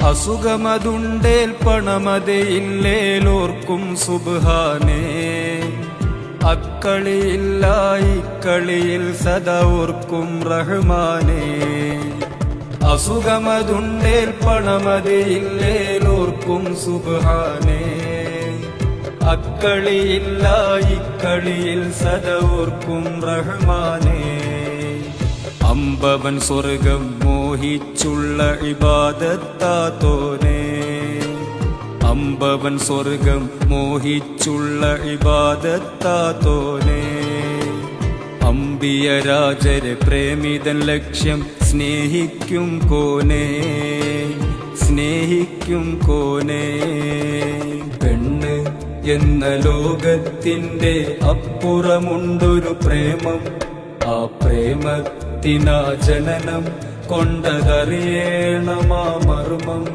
അസുഖമതുണ്ടേൽ പണമതയില്ലേലോർക്കും സുബ്ഹാനേ. അക്കളിയില്ല ഇക്കളിയിൽ സദാ ഓർക്കും റഹ്മാനേ. അസുഖമതുണ്ടേൽ പണമതയില്ലേലോർക്കും സുബ്ഹാനേ. അക്കളിയില്ല ഇക്കളിയിൽ സദാ ഓർക്കും റഹ്മാനേ. അമ്പവൻ സ്വർഗം മോഹിച്ചുള്ള ഇബാദത്താത്തോനേ. അമ്പവൻ സ്വർഗം മോഹിച്ചുള്ള ഇബാദത്താത്തോനേ. അമ്പിയ രാജരെ പ്രേമിതൻ ലക്ഷ്യം സ്നേഹിക്കും കോനേ. സ്നേഹിക്കും കോനേ. പെണ്ണ് എന്ന ലോകത്തിന്റെ അപ്പുറമുണ്ടൊരു പ്രേമം. ആ പ്രേമത്തിനാ ജനനം കൊണ്ടതറിയണമാ മർമ്മം.